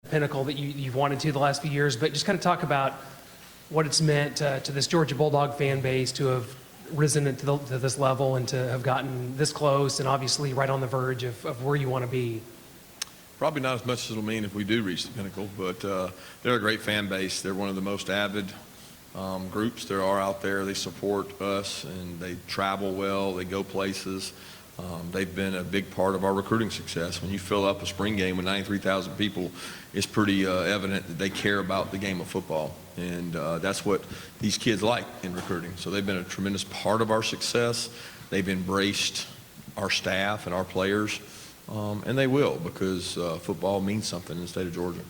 pinnacle that you've wanted to the last few years, but just kind of talk about what it's meant to this Georgia Bulldog fan base to have risen to this level and to have gotten this close and obviously right on the verge of where you want to be. Probably not as much as it'll mean if we do reach the pinnacle, but they're a great fan base. They're one of the most avid groups there are out there. They support us and they travel well, they go places. They've been a big part of our recruiting success. When you fill up a spring game with 93,000 people, it's pretty evident that they care about the game of football. And that's what these kids like in recruiting. So they've been a tremendous part of our success. They've embraced our staff and our players, and they will, because football means something in the state of Georgia.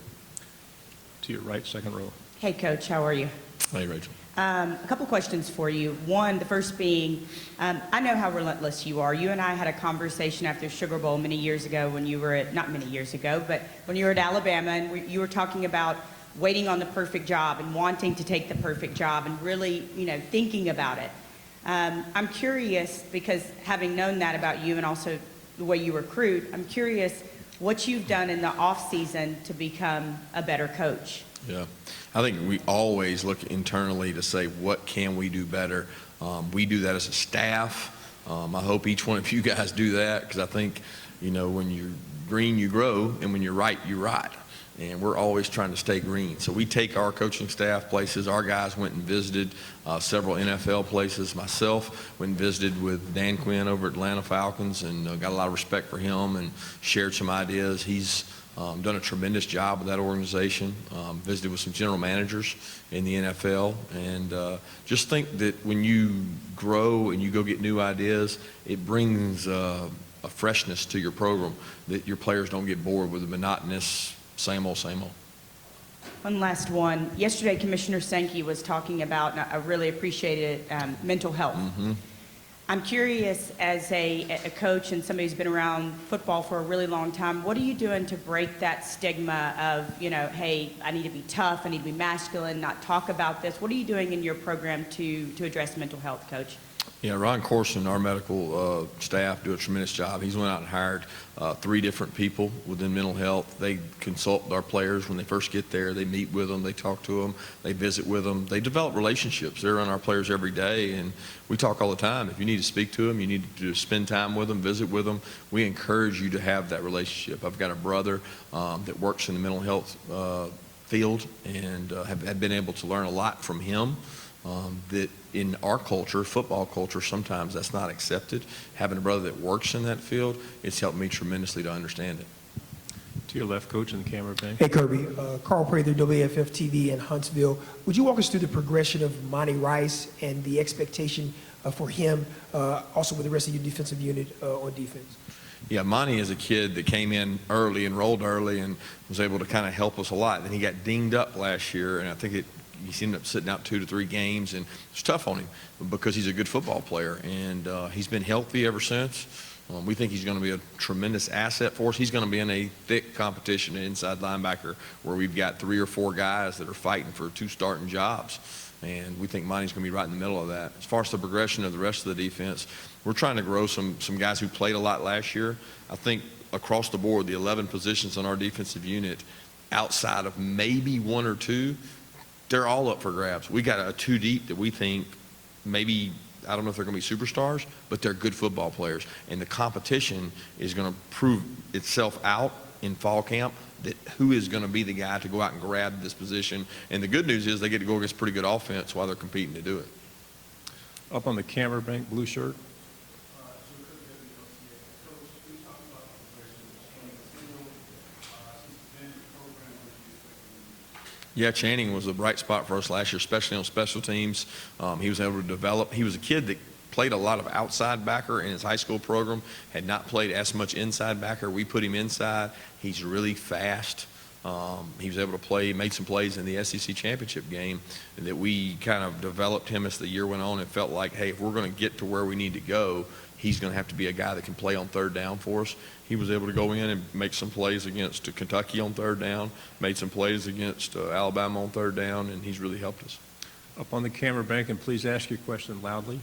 To your right, second row. Hey, Coach, how are you? Hey, Rachel. A couple questions for you. One, the first being, I know how relentless you are. You and I had a conversation after Sugar Bowl many years ago when you were at, not many years ago, but when you were at Alabama, and you were talking about waiting on the perfect job and wanting to take the perfect job and really, thinking about it. I'm curious, because having known that about you and also the way you recruit, I'm curious what you've done in the off season to become a better coach. Yeah, I think we always look internally to say, what can we do better? We do that as a staff. I hope each one of you guys do that, because I think, when you're green, you grow, and when you're right, you ride. And we're always trying to stay green. So we take our coaching staff places. Our guys went and visited several NFL places. Myself went and visited with Dan Quinn over at Atlanta Falcons, and got a lot of respect for him and shared some ideas. He's done a tremendous job with that organization. Visited with some general managers in the NFL, and just think that when you grow and you go get new ideas, it brings a freshness to your program that your players don't get bored with the monotonous same old, same old. One last one. Yesterday, Commissioner Sankey was talking about, and I really appreciated it, mental health. Mm-hmm. I'm curious, as a coach and somebody who's been around football for a really long time, what are you doing to break that stigma of, hey, I need to be tough, I need to be masculine, not talk about this? What are you doing in your program to address mental health, Coach? Yeah, Ron Corson, our medical staff, do a tremendous job. He's went out and hired 3 different people within mental health. They consult with our players when they first get there. They meet with them, they talk to them, they visit with them. They develop relationships. They're around our players every day, and we talk all the time. If you need to speak to them, you need to spend time with them, visit with them. We encourage you to have that relationship. I've got a brother that works in the mental health field, and have been able to learn a lot from him. That in our culture, football culture, sometimes that's not accepted. Having a brother that works in that field, it's helped me tremendously to understand it. To your left, Coach, in the camera bank. Hey, Kirby. Carl Prather, WFF TV in Huntsville. Would you walk us through the progression of Monty Rice and the expectation for him, also with the rest of your defensive unit on defense? Yeah, Monty is a kid that came in early, enrolled early, and was able to kind of help us a lot. Then he got dinged up last year, and I think he ended up sitting out 2 to 3 games, and it's tough on him because he's a good football player, and he's been healthy ever since. We think he's going to be a tremendous asset for us. He's going to be in a thick competition at inside linebacker where we've got 3 or 4 guys that are fighting for 2 starting jobs, and we think Monty's going to be right in the middle of that. As far as the progression of the rest of the defense, we're trying to grow some guys who played a lot last year. I think across the board, the 11 positions on our defensive unit, outside of maybe 1 or 2, they're all up for grabs. We got a 2 deep that we think maybe, I don't know if they're going to be superstars, but they're good football players. And the competition is going to prove itself out in fall camp, that who is going to be the guy to go out and grab this position. And the good news is they get to go against pretty good offense while they're competing to do it. Up on the camera bank, blue shirt. Yeah, Channing was a bright spot for us last year, especially on special teams. He was able to develop. He was a kid that played a lot of outside backer in his high school program, had not played as much inside backer. We put him inside. He's really fast. He was able to play, made some plays in the SEC championship game that we kind of developed him as the year went on and felt like, hey, if we're going to get to where we need to go, he's going to have to be a guy that can play on 3rd down for us. He was able to go in and make some plays against Kentucky on 3rd down, made some plays against Alabama on 3rd down, and he's really helped us. Up on the camera bank, and please ask your question loudly.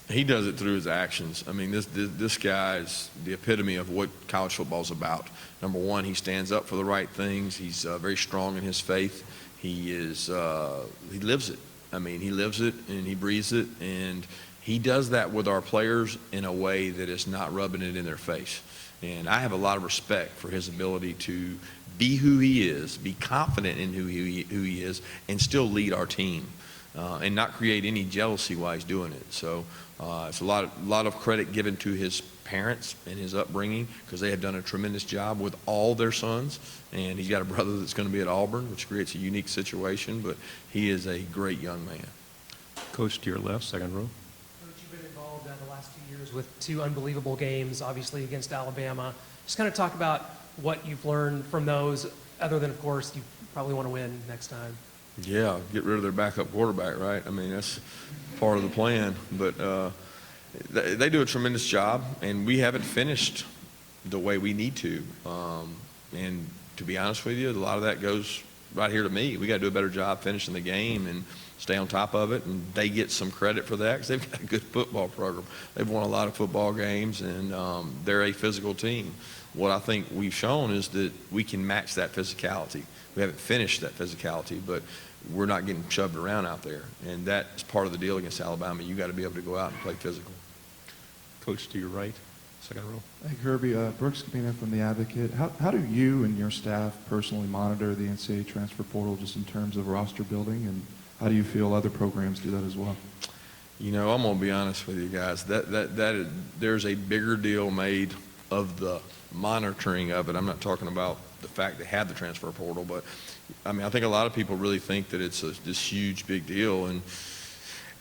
He does it through his actions. I mean, this guy is the epitome of what college football is about. Number one, he stands up for the right things. He's very strong in his faith. He lives it. I mean, he lives it and he breathes it, and he does that with our players in a way that is not rubbing it in their face. And I have a lot of respect for his ability to be who he is, be confident in who he is, and still lead our team, and not create any jealousy while he's doing it. So it's a lot of credit given to his parents and his upbringing, because they have done a tremendous job with all their sons. And he's got a brother that's going to be at Auburn, which creates a unique situation, but he is a great young man. Coach to your left, second row. Coach, you've been involved the last few years with two unbelievable games, obviously against Alabama. Just kind of talk about what you've learned from those, other than, of course, you probably want to win next time. Yeah, get rid of their backup quarterback, right? I mean, that's part of the plan. But they do a tremendous job, and we haven't finished the way we need to. And to be honest with you, a lot of that goes right here to me. We got to do a better job finishing the game and stay on top of it, and they get some credit for that because they've got a good football program. They've won a lot of football games, and they're a physical team. What I think we've shown is that we can match that physicality. We haven't finished that physicality, but we're not getting shoved around out there, and that's part of the deal against Alabama. You got to be able to go out and play physical. Coach to your right, second row. Hey, Kirby, Brooks Cabina from The Advocate. How do you and your staff personally monitor the NCAA transfer portal just in terms of roster building, and how do you feel other programs do that as well? You know, I'm going to be honest with you guys. There's a bigger deal made of the monitoring of it. I'm not talking about the fact they have the transfer portal, but I mean, I think a lot of people really think that it's this huge, big deal. And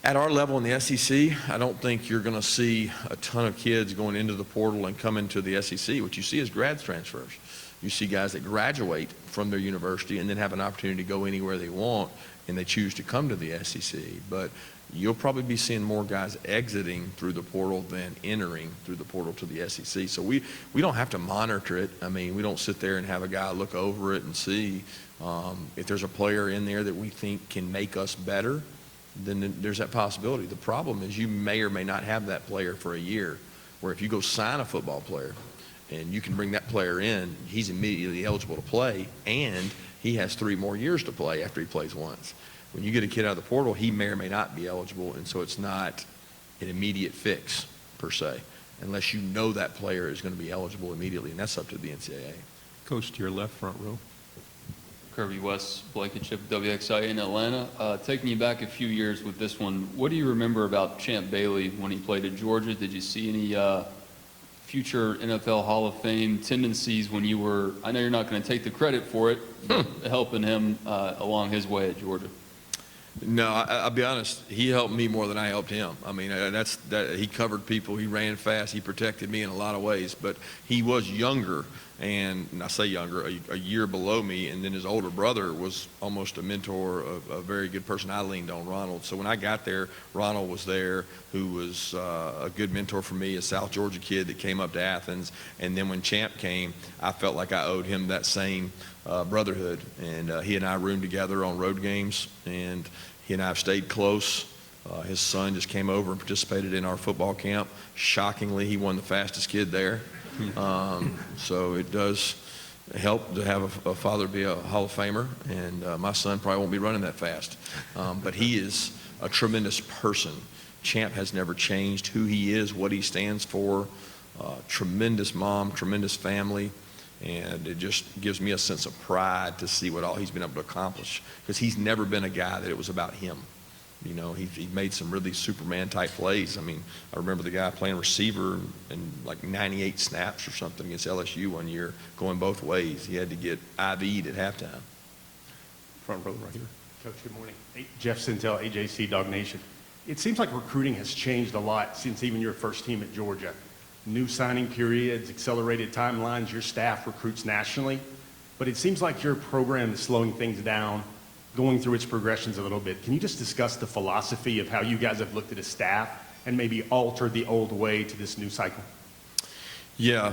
at our level in the SEC, I don't think you're going to see a ton of kids going into the portal and coming to the SEC. What you see is grad transfers. You see guys that graduate from their university and then have an opportunity to go anywhere they want, and they choose to come to the SEC. But you'll probably be seeing more guys exiting through the portal than entering through the portal to the SEC. So we don't have to monitor it. I mean, we don't sit there and have a guy look over it and see. If there's a player in there that we think can make us better, then there's that possibility. The problem is you may or may not have that player for a year, where if you go sign a football player and you can bring that player in, he's immediately eligible to play, and he has 3 more years to play after he plays once. When you get a kid out of the portal, he may or may not be eligible, and so it's not an immediate fix, per se, unless you know that player is going to be eligible immediately, and that's up to the NCAA. Coach to your left, front row. Kirby West, Blankenship, WXI in Atlanta. Taking you back a few years with this one, what do you remember about Champ Bailey when he played at Georgia? Did you see any future NFL Hall of Fame tendencies when you were, I know you're not going to take the credit for it, but helping him along his way at Georgia? No, I'll be honest. He helped me more than I helped him. I mean, he covered people. He ran fast. He protected me in a lot of ways. But he was younger, and I say younger, a year below me. And then his older brother was almost a mentor, a very good person. I leaned on Ronald. So when I got there, Ronald was there, who was a good mentor for me, a South Georgia kid that came up to Athens. And then when Champ came, I felt like I owed him that same brotherhood. And he and I roomed together on road games, and he and I have stayed close. His son just came over and participated in our football camp. Shockingly, he won the fastest kid there. So it does help to have a father be a Hall of Famer, and my son probably won't be running that fast. But he is a tremendous person. Champ has never changed who he is, what he stands for. Tremendous mom, tremendous family. And it just gives me a sense of pride to see what all he's been able to accomplish, because he's never been a guy that it was about him. You know, he made some really Superman type plays. I mean, I remember the guy playing receiver in like 98 snaps or something against LSU one year, going both ways. He had to get IV'd at halftime. Front row right here. Coach, good morning. Jeff Sintel, AJC Dog Nation. It seems like recruiting has changed a lot since even your first team at Georgia. New signing periods, accelerated timelines, your staff recruits nationally. But it seems like your program is slowing things down, going through its progressions a little bit. Can you just discuss the philosophy of how you guys have looked at a staff and maybe altered the old way to this new cycle? Yeah,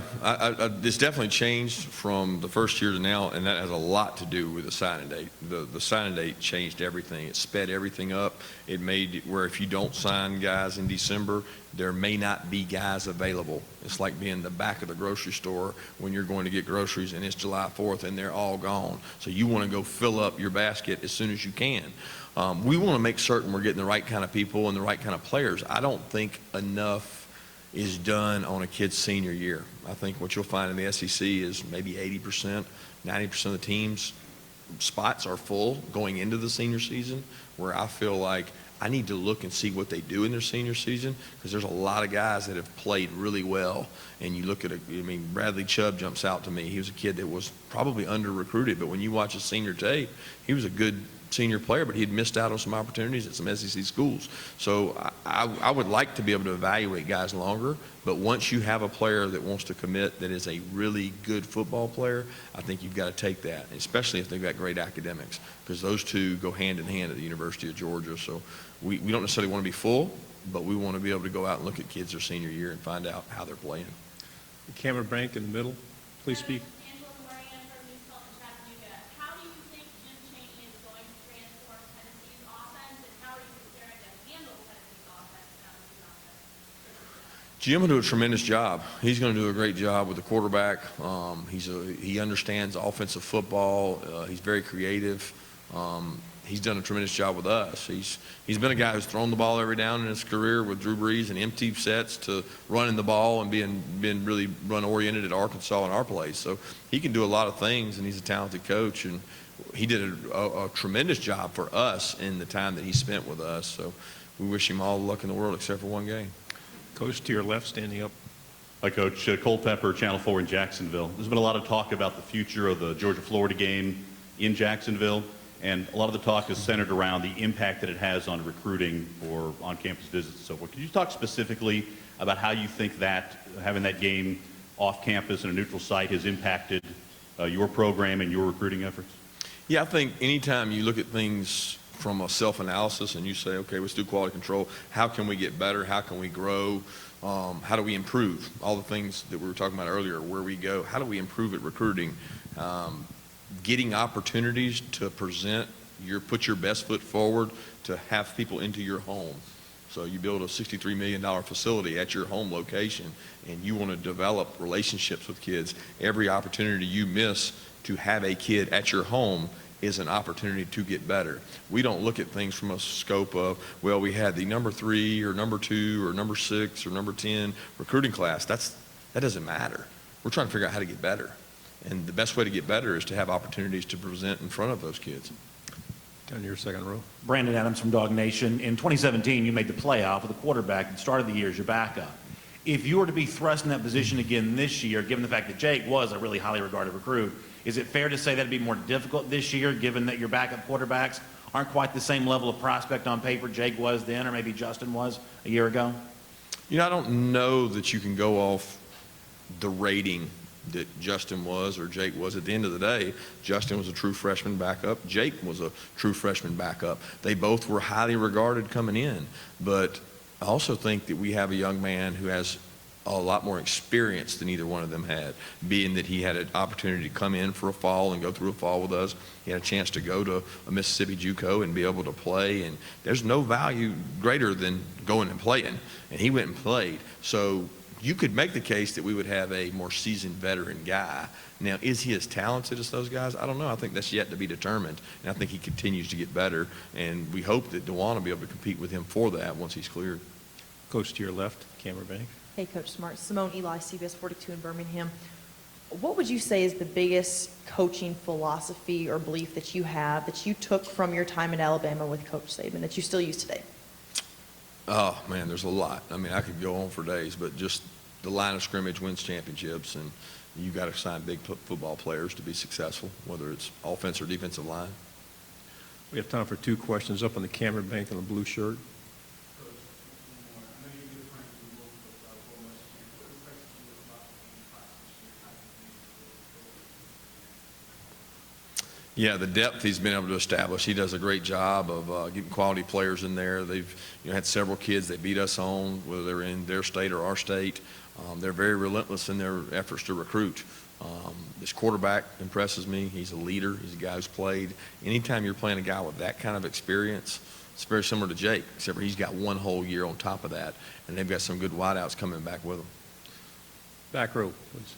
it's definitely changed from the first year to now, and that has a lot to do with the signing date. The signing date changed everything. It sped everything up. It made it where if you don't sign guys in December, there may not be guys available. It's like being in the back of the grocery store when you're going to get groceries and it's July 4th and they're all gone. So you want to go fill up your basket as soon as you can. We want to make certain we're getting the right kind of people and the right kind of players. I don't think enough is done on a kid's senior year. I think what you'll find in the SEC is maybe 80%, 90% of the teams' spots are full going into the senior season, where I feel like I need to look and see what they do in their senior season, because there's a lot of guys that have played really well. And you look at Bradley Chubb jumps out to me. He was a kid that was probably under-recruited, but when you watch his senior tape, he was a good senior player, but he'd missed out on some opportunities at some SEC schools. So I would like to be able to evaluate guys longer, but once you have a player that wants to commit that is a really good football player, I think you've got to take that, especially if they've got great academics, because those two go hand in hand at the University of Georgia. So we don't necessarily want to be full, but we want to be able to go out and look at kids their senior year and find out how they're playing. The camera bank in the middle, please speak. Jim will do a tremendous job. He's going to do a great job with the quarterback. He understands offensive football. He's very creative. He's done a tremendous job with us. He's been a guy who's thrown the ball every down in his career with Drew Brees and empty sets to running the ball and being really run-oriented at Arkansas in our place. So he can do a lot of things, and he's a talented coach. And he did a tremendous job for us in the time that he spent with us. So we wish him all the luck in the world except for one game. Coach to your left, standing up. Hi, Coach. Cole Pepper, Channel 4 in Jacksonville. There's been a lot of talk about the future of the Georgia-Florida game in Jacksonville, and a lot of the talk is centered around the impact that it has on recruiting or on-campus visits and so forth. Could you talk specifically about how you think that having that game off-campus in a neutral site has impacted your program and your recruiting efforts? Yeah, I think anytime you look at things from a self-analysis and you say, okay, let's do quality control. How can we get better? How can we grow? How do we improve? All the things that we were talking about earlier, where we go, how do we improve at recruiting? Getting opportunities to put your best foot forward to have people into your home. So you build a $63 million facility at your home location and you want to develop relationships with kids. Every opportunity you miss to have a kid at your home is an opportunity to get better. We don't look at things from a scope of, well, we had the number 3 or number 2 or number 6 or number 10 recruiting class. That doesn't matter. We're trying to figure out how to get better. And the best way to get better is to have opportunities to present in front of those kids. Down your second row. Brandon Adams from Dog Nation. In 2017, you made the playoff with a quarterback that started the year as your backup. If you were to be thrust in that position again this year, given the fact that Jake was a really highly regarded recruit, is it fair to say that'd be more difficult this year, given that your backup quarterbacks aren't quite the same level of prospect on paper Jake was then, or maybe Justin was a year ago? You know, I don't know that you can go off the rating that Justin was or Jake was. At the end of the day, Justin was a true freshman backup. Jake was a true freshman backup. They both were highly regarded coming in. But I also think that we have a young man who has a lot more experience than either one of them had, being that he had an opportunity to come in for a fall and go through a fall with us. He had a chance to go to a Mississippi JUCO and be able to play, and there's no value greater than going and playing, and he went and played. So you could make the case that we would have a more seasoned veteran guy. Now, is he as talented as those guys? I don't know. I think that's yet to be determined, and I think he continues to get better, and we hope that DeJuan will be able to compete with him for that once he's cleared. Coach to your left, camera bank. Hey, Coach Smart. Simone Eli, CBS 42 in Birmingham. What would you say is the biggest coaching philosophy or belief that you have that you took from your time in Alabama with Coach Saban that you still use today? Oh, man, there's a lot. I mean, I could go on for days, but just the line of scrimmage wins championships, and you got to sign big football players to be successful, whether it's offense or defensive line. We have time for 2 questions. Up on the camera bank in the blue shirt. Yeah, the depth he's been able to establish, he does a great job of getting quality players in there. They've had several kids that beat us on, whether they're in their state or our state. They're very relentless in their efforts to recruit. This quarterback impresses me. He's a leader. He's a guy who's played. Anytime you're playing a guy with that kind of experience, it's very similar to Jake, except for he's got one whole year on top of that, and they've got some good wideouts coming back with him. Back row, please.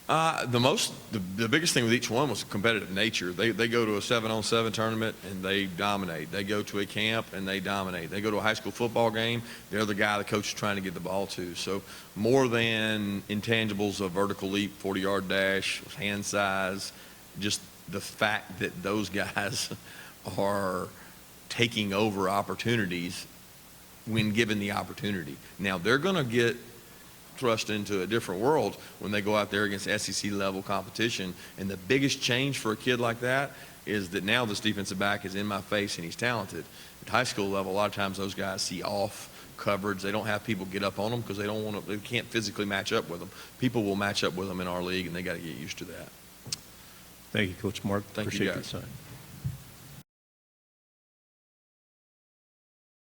The biggest thing with each one was competitive nature. They go to a 7-on-7 tournament and they dominate. They go to a camp and they dominate. They go to a high school football game, they're the guy the coach is trying to get the ball to. So more than intangibles of vertical leap, 40-yard dash, hand size, just the fact that those guys are taking over opportunities when given the opportunity. Now, they're going to get thrust into a different world when they go out there against SEC level competition. And the biggest change for a kid like that is that now this defensive back is in my face and he's talented. At high school level, a lot of times those guys see off coverage. They don't have people get up on them because they can't physically match up with them. People will match up with them in our league, and they got to get used to that. Thank you, Coach Mark. Thank you, Appreciate guys. your time.